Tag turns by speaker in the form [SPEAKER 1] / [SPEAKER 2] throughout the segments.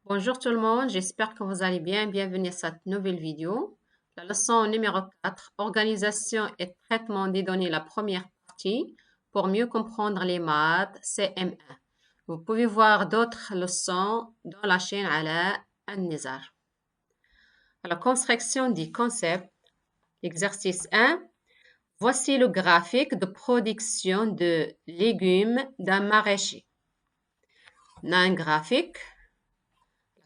[SPEAKER 1] Bonjour tout le monde, j'espère que vous allez bien. Bienvenue à cette nouvelle vidéo. La leçon numéro 4, organisation et traitement des données, la première partie, pour mieux comprendre les maths, CM1. Vous pouvez voir d'autres leçons dans la chaîne Ala An-Nizar. Alors, construction des concepts, exercice 1. Voici le graphique de production de légumes d'un maraîcher. On a un graphique.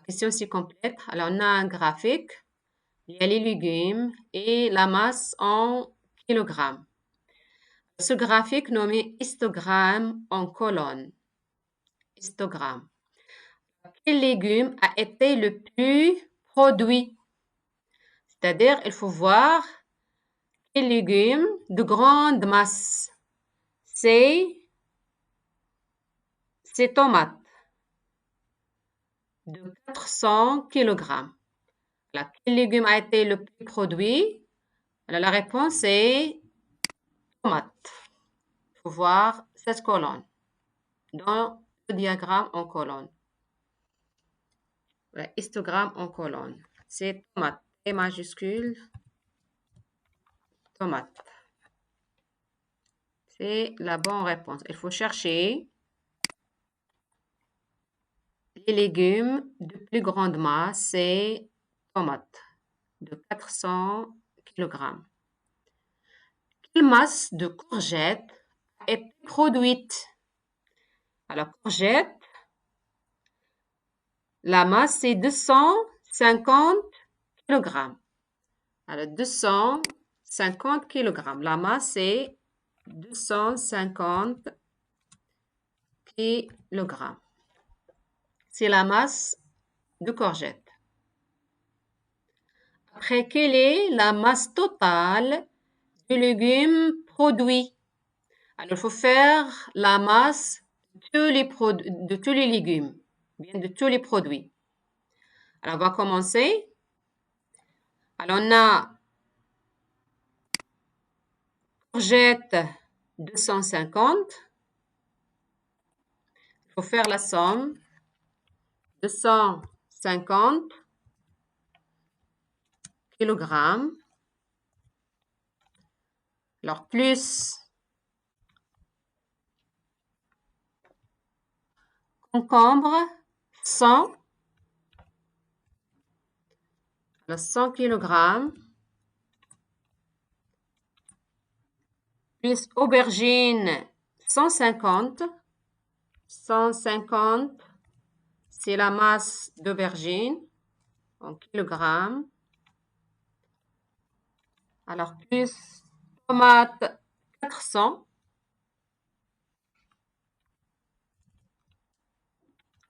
[SPEAKER 1] La question c'est complète. Alors, on a un graphique. Il y a les légumes et la masse en kilogrammes. Ce graphique nommé histogramme en colonne. Histogramme. Quel légume a été le plus produit? C'est-à-dire, il faut voir quel légume de grande masse. C'est tomates de 400 kg. Alors, quel légume a été le plus produit? Alors, la réponse est tomate. Il faut voir cette colonne dans le diagramme en colonne. Le histogramme en colonne. C'est tomate. T majuscule. Tomate. C'est la bonne réponse. Il faut chercher les légumes de plus grande masse. C'est tomate de 400 kg. Quelle masse de courgettes est produite? Alors, courgette, la masse c'est 250 kg. Alors, 250 kg. La masse est 250 kg. C'est la masse de courgette. Après, quelle est la masse totale du légume produit? Alors, il faut faire la masse de tous les légumes, bien de tous les produits. Alors, on va commencer. Alors, on a courgette 250. Il faut faire la somme. 250 kg. Alors, plus concombre, 100. Alors, 100 kg. Plus aubergine, 150. 150, c'est la masse d'aubergine en kilogrammes. Alors, plus tomate, 400.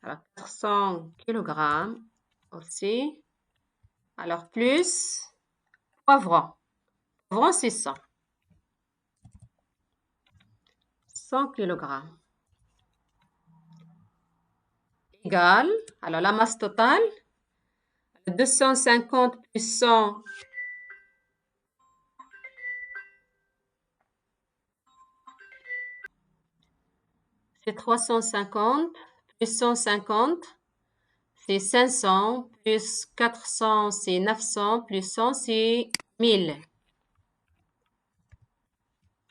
[SPEAKER 1] Alors, 400 kg aussi. Alors, plus poivron. Poivron, c'est 100. 100 kg. Égal. Alors, la masse totale, 250 plus 100, c'est 350, plus 150, c'est 500, plus 400, c'est 900, plus 100, c'est 1000.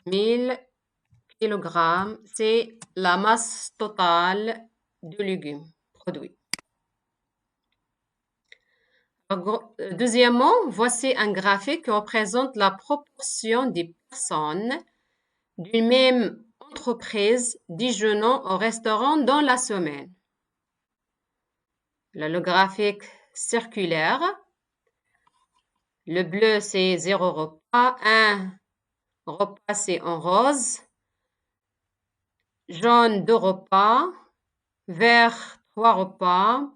[SPEAKER 1] 1000 kg, c'est la masse totale de légumes produits. Deuxièmement, voici un graphique qui représente la proportion des personnes d'une même entreprise déjeunant au restaurant dans la semaine. Là, le graphique circulaire. Le bleu, c'est 0 repas. 1 repas, c'est en rose. Jaune, 2 repas. Vert, 3 repas.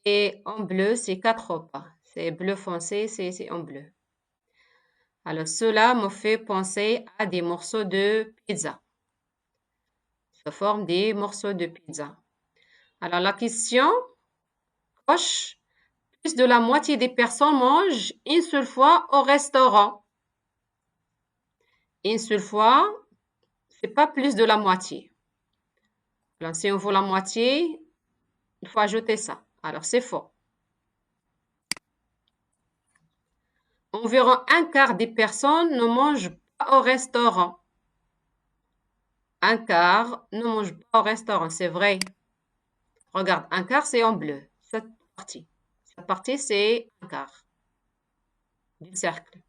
[SPEAKER 1] Et en bleu, c'est 4 repas. C'est bleu foncé, c'est en bleu. Alors, cela me fait penser à des morceaux de pizza. Ça forme des morceaux de pizza. Alors, la question, coche, plus de la moitié des personnes mangent une seule fois au restaurant. Une seule fois, c'est pas plus de la moitié. Alors, si on veut la moitié, il faut ajouter ça. Alors, c'est faux. Environ un quart des personnes ne mangent pas au restaurant. Un quart ne mange pas au restaurant, c'est vrai. Regarde, un quart, c'est en bleu. Cette partie. Cette partie, c'est un quart du cercle.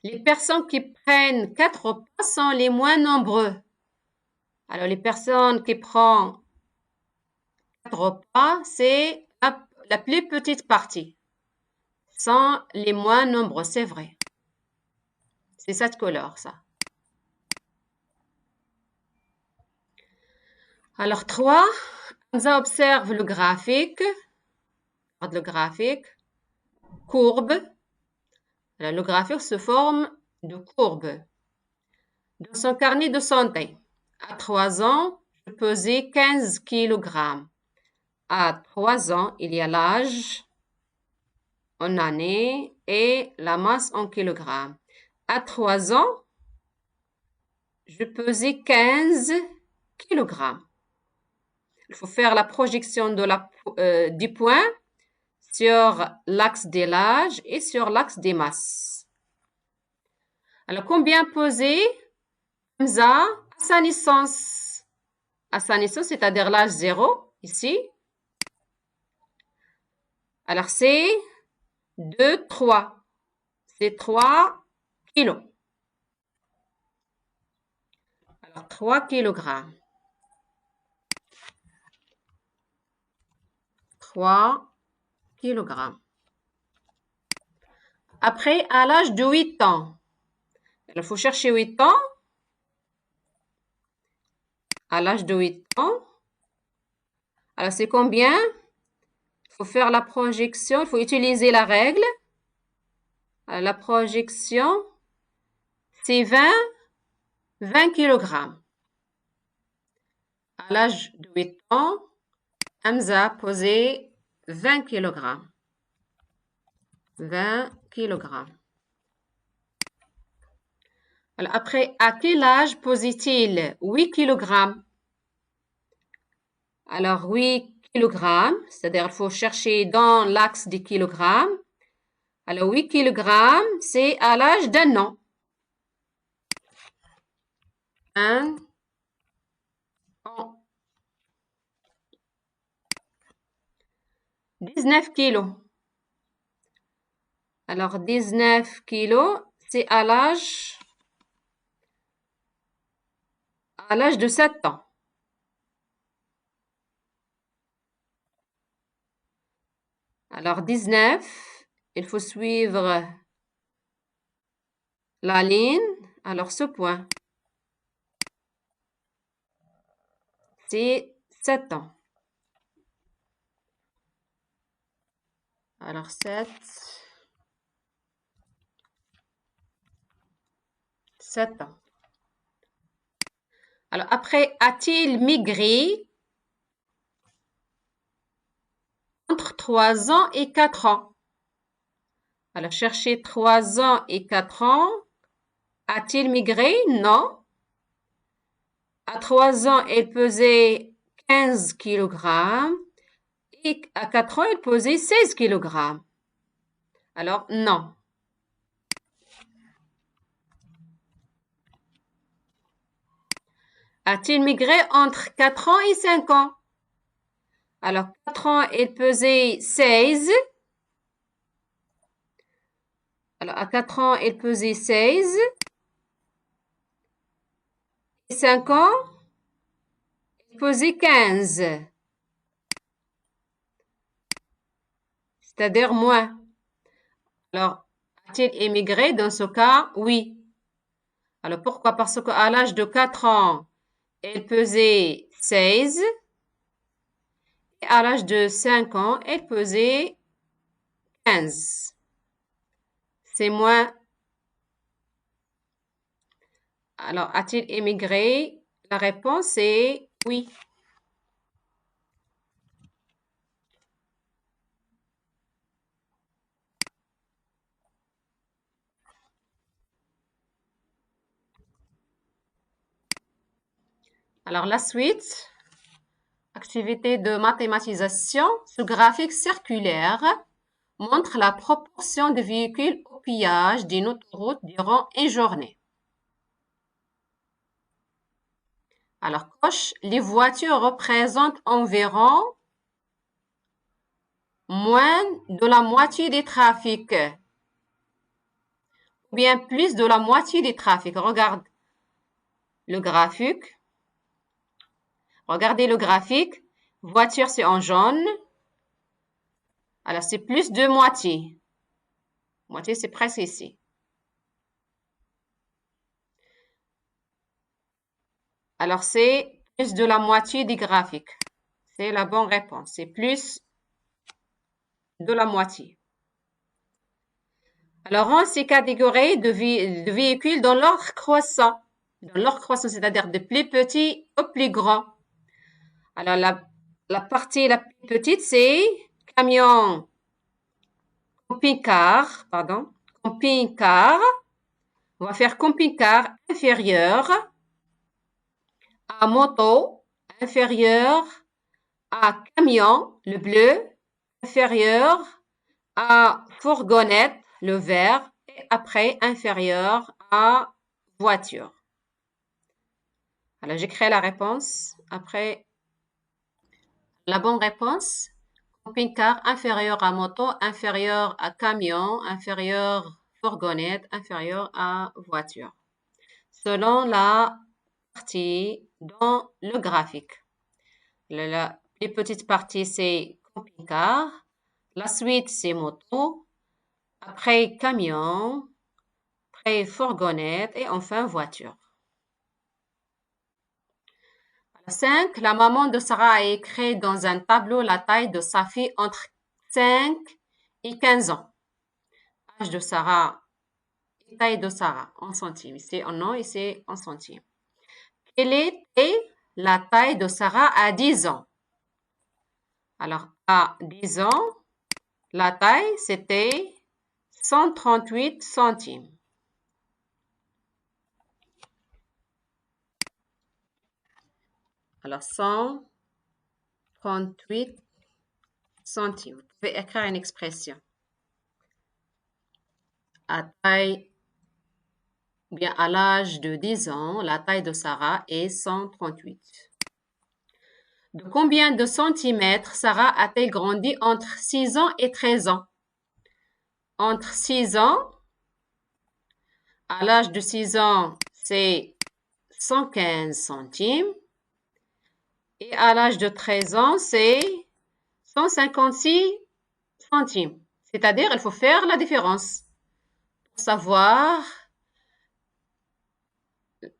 [SPEAKER 1] Les personnes qui prennent 4 repas sont les moins nombreux. Alors, les personnes qui prennent 4 repas, c'est la plus petite partie. Sont les moins nombreux, c'est vrai. C'est cette couleur, ça. Alors, 3, Hamza observe le graphique. Regarde le graphique. Courbe. Alors, le graphique se forme de courbes. Dans son carnet de santé, à 3 ans, je pesais 15 kg. À 3 ans, il y a l'âge en années et la masse en kilogrammes. À 3 ans, je pesais 15 kg. Il faut faire la projection du point sur l'axe de l'âge et sur l'axe des masses. Alors, combien pesait Hamza à sa naissance? À sa naissance, c'est-à-dire l'âge 0, ici. Alors, c'est 2, 3. C'est 3 kilos. Alors, 3 kilogrammes. 3 kilogrammes. Après, à l'âge de 8 ans, il faut chercher 8 ans. À l'âge de 8 ans, alors c'est combien? Il faut faire la projection, il faut utiliser la règle. Alors, la projection, c'est 20 kilogrammes. À l'âge de 8 ans, Hamza pesait 20 kilogrammes. 20 kilogrammes. Alors après, à quel âge pesait-il 8 kilogrammes? Alors 8 kilogrammes, c'est-à-dire il faut chercher dans l'axe des kilogrammes. Alors 8 kilogrammes, c'est à l'âge d'un an. 1 an. 19 kilos. Alors 19 kilos, c'est à l'âge de 7 ans. Alors 19, il faut suivre la ligne. Alors ce point, c'est 7 ans. Alors 7 ans. Alors après, a-t-il migré entre 3 ans et 4 ans? Alors cherchez 3 ans et 4 ans. A-t-il migré? Non. À 3 ans, il pesait 15 kg et à 4 ans, il pesait 16 kg. Alors, non. A-t-il migré entre 4 ans et 5 ans? Alors, 4 ans, il pesait 16. Alors, à 4 ans, il pesait 16. Et 5 ans, il pesait 15. C'est-à-dire moins. Alors, a-t-il émigré dans ce cas? Oui. Alors, pourquoi? Parce qu'à l'âge de 4 ans, elle pesait 16. Et à l'âge de 5 ans, elle pesait 15. C'est moins. Alors, a-t-il émigré? La réponse est oui. Alors, la suite. Activité de mathématisation. Ce graphique circulaire montre la proportion de véhicules au pillage d'une autoroute durant une journée. Alors, coche, les voitures représentent environ moins de la moitié des trafics. Ou bien plus de la moitié des trafics. Regarde le graphique. Regardez le graphique. Voiture, c'est en jaune. Alors, c'est plus de moitié. Moitié, c'est presque ici. Alors, c'est plus de la moitié des graphiques. C'est la bonne réponse. C'est plus de la moitié. Alors, rend ces catégories de véhicules dans l'ordre croissant. Dans l'ordre croissant, c'est-à-dire de plus petit au plus grand. Alors, la partie la plus petite, c'est camion, camping-car, pardon, camping-car. On va faire camping-car inférieur à moto, inférieur à camion, le bleu, inférieur à fourgonnette, le vert, et après inférieur à voiture. Alors, j'écris la réponse. Après, la bonne réponse, camping-car inférieur à moto, inférieur à camion, inférieur fourgonnette, inférieur à voiture. Selon la partie dans le graphique. Les petites parties, c'est camping-car. La suite, c'est moto. Après, camion. Après, fourgonnette. Et enfin, voiture. 5. La maman de Sarah a écrit dans un tableau la taille de sa fille entre 5 et 15 ans. Âge de Sarah et taille de Sarah en centimes. Ici en nom, ici en centimes. Quelle était la taille de Sarah à 10 ans? Alors, à 10 ans, la taille, c'était 138 centimes. Alors, 138 centimes. Vous pouvez écrire une expression. À taille, bien à l'âge de 10 ans, la taille de Sarah est 138. De combien de centimètres Sarah a-t-elle grandi entre 6 ans et 13 ans? Entre 6 ans, à l'âge de 6 ans, c'est 115 centimes. Et à l'âge de 13 ans, c'est 156 centimes. C'est-à-dire, il faut faire la différence pour savoir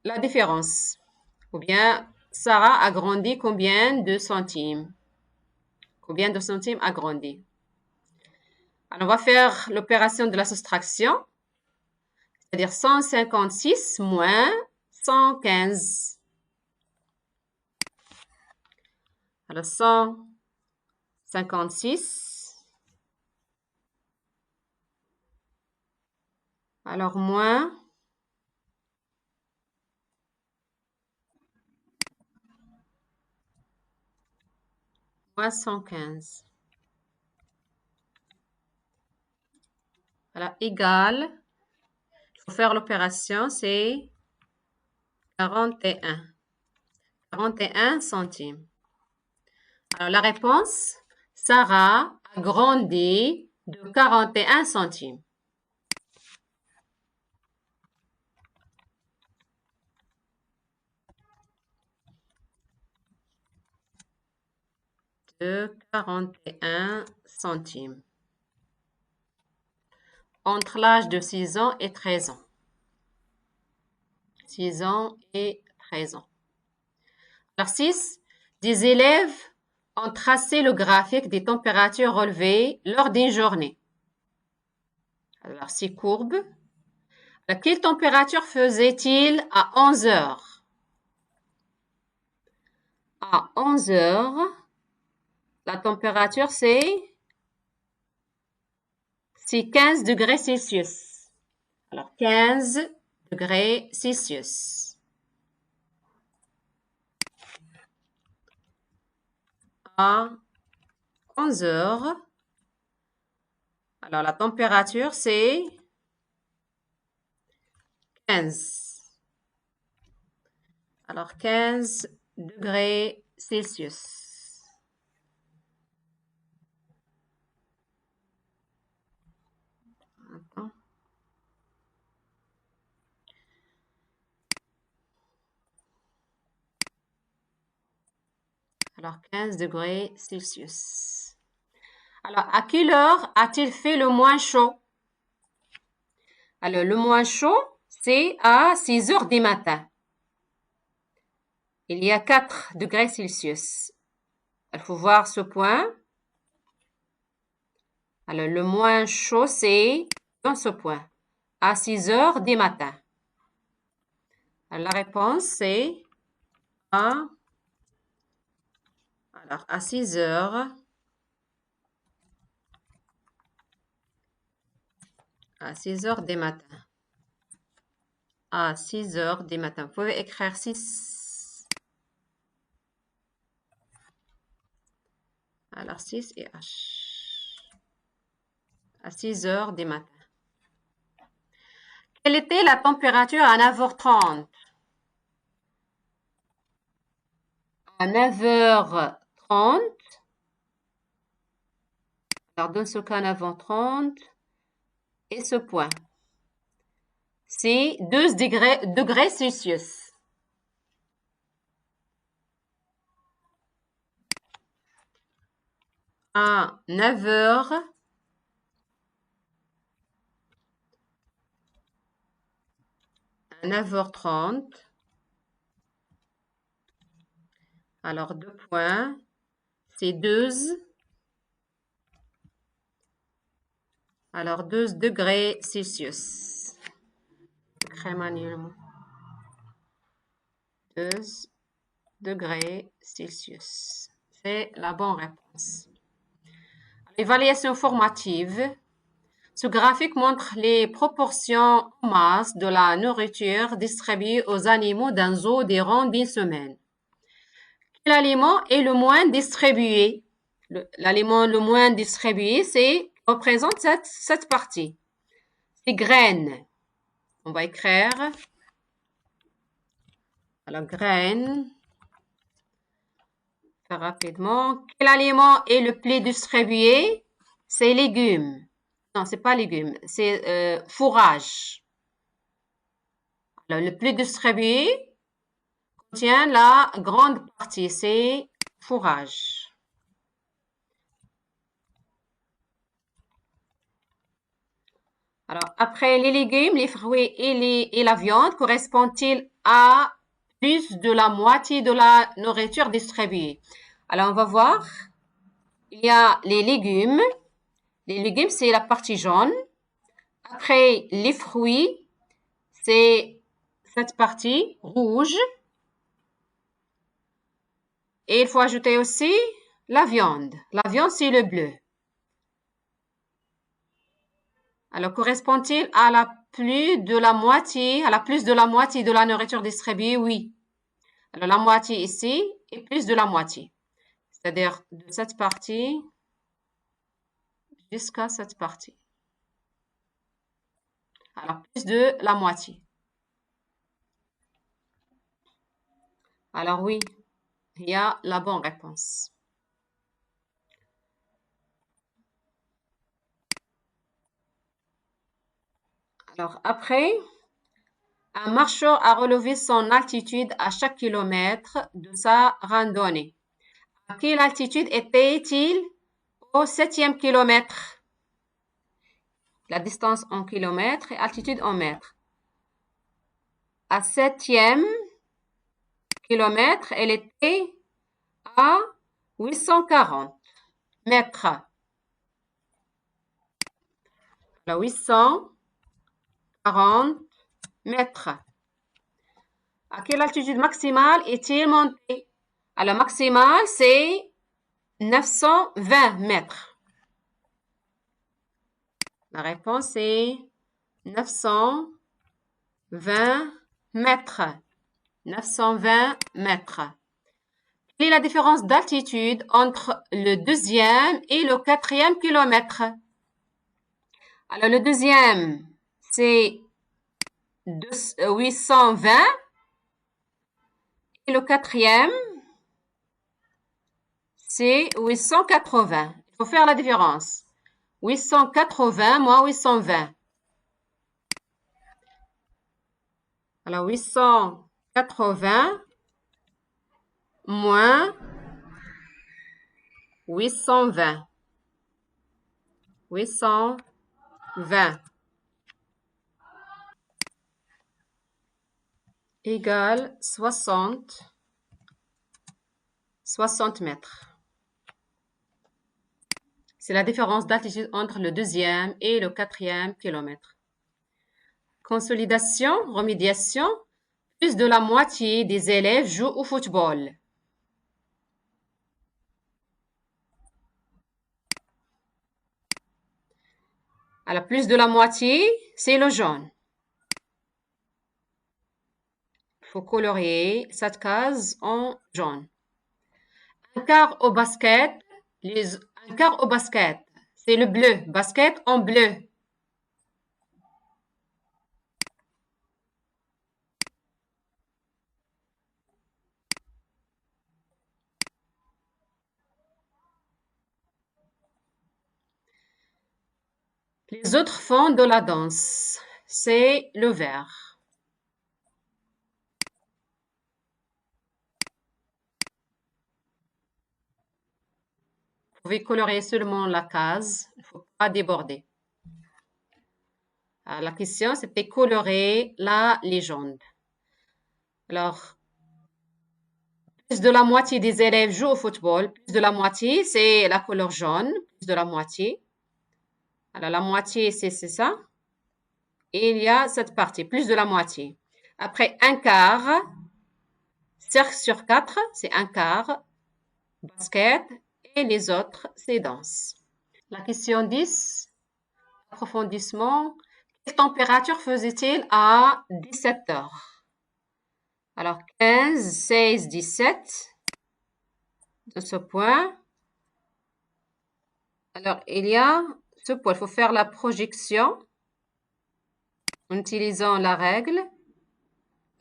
[SPEAKER 1] la différence. Ou bien, Sarah a grandi combien de centimes? Combien de centimes a grandi? Alors, on va faire l'opération de la soustraction. C'est-à-dire 156 moins 115. Alors, 156. Alors, moins 115. Alors, égal, il faut faire l'opération, c'est 41. 41 centimes. Alors, la réponse, Sarah a grandi de 41 centimes. De 41 centimes. Entre l'âge de 6 ans et 13 ans. 6 ans et 13 ans. Alors 6. Des élèves ont tracé le graphique des températures relevées lors d'une journée. Alors 6 courbes. Alors, quelle température faisait-il à 11 heures? À 11 heures, la température c'est 15 degrés Celsius. Alors 15 degrés Celsius. à 11 heures. Alors, la température, c'est 15. Alors, 15 degrés Celsius. Attends. Alors, 15 degrés Celsius. Alors, à quelle heure a-t-il fait le moins chaud? Alors, le moins chaud, c'est à 6 heures du matin. Il y a 4 degrés Celsius. Il faut voir ce point. Alors, le moins chaud, c'est dans ce point, à 6 heures du matin. Alors, la réponse, c'est à 6 heures. À 6 heures du matin. À 6 heures du matin. Vous pouvez écrire 6. Alors, 6 et H. À 6 heures du matin. Quelle était la température à 9h30? À 9h30. Alors, dans ce cas, 9h30. Et ce point, c'est 12 degrés Celsius. À 9h, à 9h30. Alors, 2 points, c'est 12. Alors, 12 degrés Celsius. Très manuellement. 12 degrés Celsius. C'est la bonne réponse. Évaluation formative. Ce graphique montre les proportions en masse de la nourriture distribuée aux animaux d'un zoo durant une semaine. Quel aliment est le moins distribué? L'aliment le moins distribué, représente cette partie. C'est graines. On va écrire. Alors, graines. Faire rapidement. Quel aliment est le plus distribué? C'est légumes. Non, c'est pas légumes. C'est fourrage. Alors, le plus distribué contient la grande partie. C'est fourrage. Alors, après les légumes, les fruits et la viande correspondent-ils à plus de la moitié de la nourriture distribuée? Alors, on va voir. Il y a les légumes. Les légumes, c'est la partie jaune. Après, les fruits, c'est cette partie rouge. Et il faut ajouter aussi la viande. La viande, c'est le bleu. Alors, correspond-il à la plus de la moitié de la nourriture distribuée? Oui. Alors, la moitié ici et plus de la moitié. C'est-à-dire de cette partie jusqu'à cette partie. Alors, plus de la moitié. Alors, oui, il y a la bonne réponse. Alors, après, un marcheur a relevé son altitude à chaque kilomètre de sa randonnée. À quelle altitude était-il au 7e kilomètre? La distance en kilomètres et altitude en mètres. À 7e kilomètre, elle était à 840 mètres. Alors, 840 mètres. À quelle altitude maximale est-il monté? Alors, maximale, c'est 920 mètres. La réponse est 920 mètres. 920 mètres. Quelle est la différence d'altitude entre le deuxième et le quatrième kilomètre? Alors, le deuxième, c'est 820 et le quatrième, c'est 880. Il faut faire la différence. 880 moins 820. Alors, 880 moins 820. 820 égale 60 mètres. C'est la différence d'altitude entre le deuxième et le quatrième kilomètre. Consolidation, remédiation. Plus de la moitié des élèves jouent au football. Alors, plus de la moitié, c'est le jaune. Il faut colorier cette case en jaune. Un quart au basket, c'est le bleu. Basket en bleu. Les autres font de la danse. C'est le vert. Vous pouvez colorier seulement la case. Il ne faut pas déborder. Alors, la question, c'était colorer la légende. Alors, plus de la moitié des élèves jouent au football. Plus de la moitié, c'est la couleur jaune. Plus de la moitié. Alors, la moitié, c'est ça. Et il y a cette partie, plus de la moitié. Après, un quart, cercle sur 4, c'est un quart, basket, et les autres, c'est danse. La question 10, approfondissement. Quelle température faisait-il à 17 heures? Alors, 15, 16, 17, de ce point. Alors, il y a ce point, il faut faire la projection en utilisant la règle,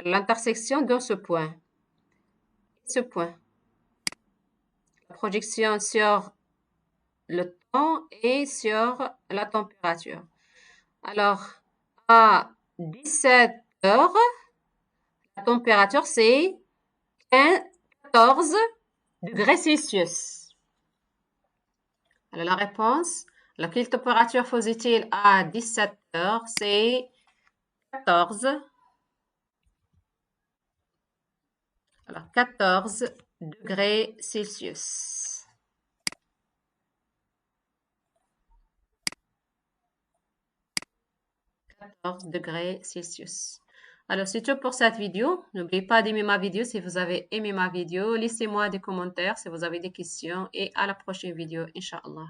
[SPEAKER 1] l'intersection de ce point. Ce point. La projection sur le temps et sur la température. Alors, à 17 heures, la température, c'est 14 degrés Celsius. Alors, la réponse, quelle température faisait-il à 17 heures? C'est 14. Alors, 14 degrés Celsius. Degrés Celsius. Alors, c'est tout pour cette vidéo. N'oubliez pas d'aimer ma vidéo si vous avez aimé ma vidéo. Laissez-moi des commentaires si vous avez des questions et à la prochaine vidéo, Inch'Allah.